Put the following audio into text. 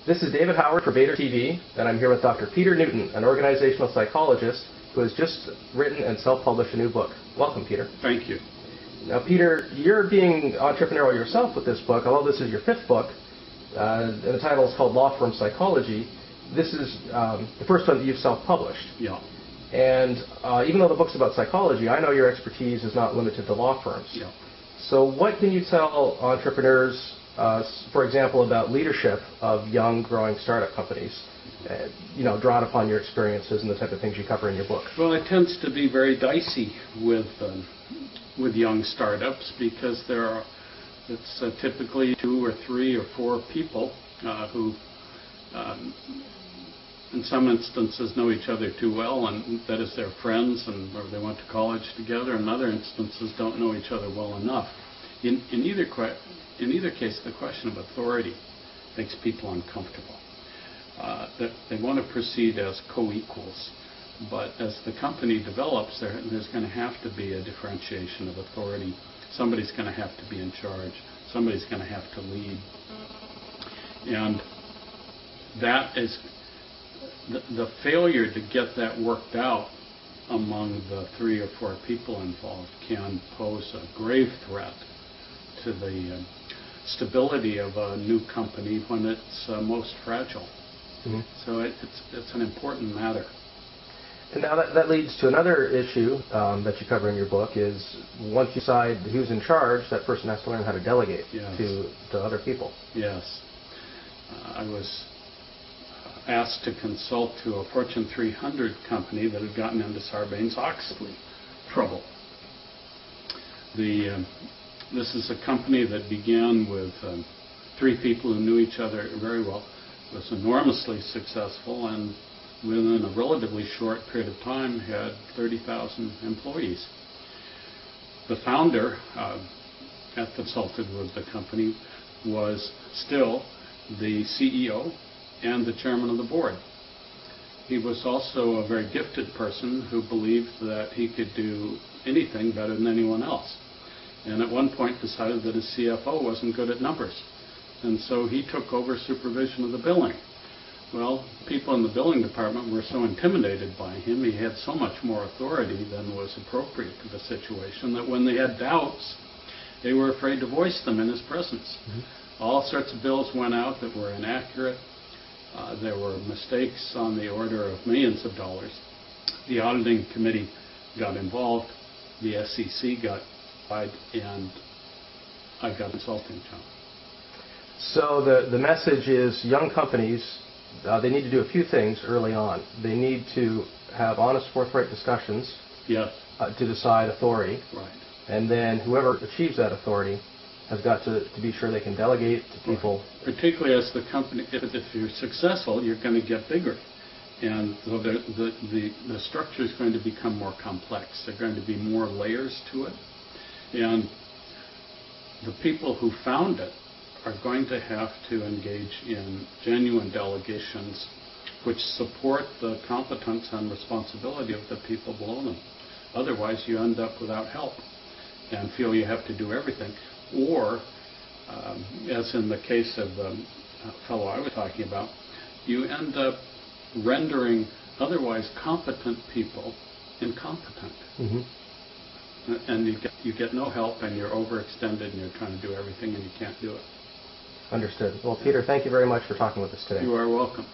This is David Howard for Vader TV, and I'm here with Dr. Peter Newton, an organizational psychologist who has just written and self-published a new book. Welcome, Peter. Thank you. Now, Peter, you're being entrepreneurial yourself with this book, although this is your fifth book, and the title is called Law Firm Psychology. This is the first one that you've self-published. Yeah. And even though the book's about psychology, I know your expertise is not limited to law firms. Yeah. So what can you tell entrepreneurs, for example, about leadership of young, growing startup companies, drawn upon your experiences and the type of things you cover in your book? Well, it tends to be very dicey with young startups because it's typically 2 or 3 or 4 people who, in some instances, know each other too well, and that is they're friends, or they went to college together. In other instances, don't know each other well enough. In either case, the question of authority makes people uncomfortable. They want to proceed as co-equals, but as the company develops, there's going to have to be a differentiation of authority. Somebody's going to have to be in charge. Somebody's going to have to lead. And that is the failure to get that worked out among the 3 or 4 people involved can pose a grave threat to the stability of a new company when it's most fragile. Mm-hmm. So it's an important matter. And now that leads to another issue that you cover in your book is once you decide who's in charge, that person has to learn how to delegate. Yes. to other people. Yes. I was asked to consult to a Fortune 300 company that had gotten into Sarbanes-Oxley trouble. This is a company that began with 3 people who knew each other very well. It was enormously successful, and within a relatively short period of time had 30,000 employees. The founder, consulted with the company, was still the CEO and the chairman of the board. He was also a very gifted person who believed that he could do anything better than anyone else. And at one point decided that his CFO wasn't good at numbers. And so he took over supervision of the billing. Well, people in the billing department were so intimidated by him, he had so much more authority than was appropriate to the situation, that when they had doubts, they were afraid to voice them in his presence. Mm-hmm. All sorts of bills went out that were inaccurate. There were mistakes on the order of millions of dollars. The auditing committee got involved. The SEC got involved, and I got a consulting job. So the message is young companies, they need to do a few things early on. They need to have honest, forthright discussions. Yes. To decide authority. Right. And then whoever achieves that authority has got to be sure they can delegate to people. Right. Particularly as the company, if you're successful, you're going to get bigger. And so the structure is going to become more complex. There are going to be more layers to it. And the people who found it are going to have to engage in genuine delegations which support the competence and responsibility of the people below them. Otherwise, you end up without help and feel you have to do everything. Or, as in the case of the fellow I was talking about, you end up rendering otherwise competent people incompetent. Mm-hmm. And you get no help, and you're overextended, and you're trying to do everything, and you can't do it. Understood. Well, Peter, thank you very much for talking with us today. You are welcome.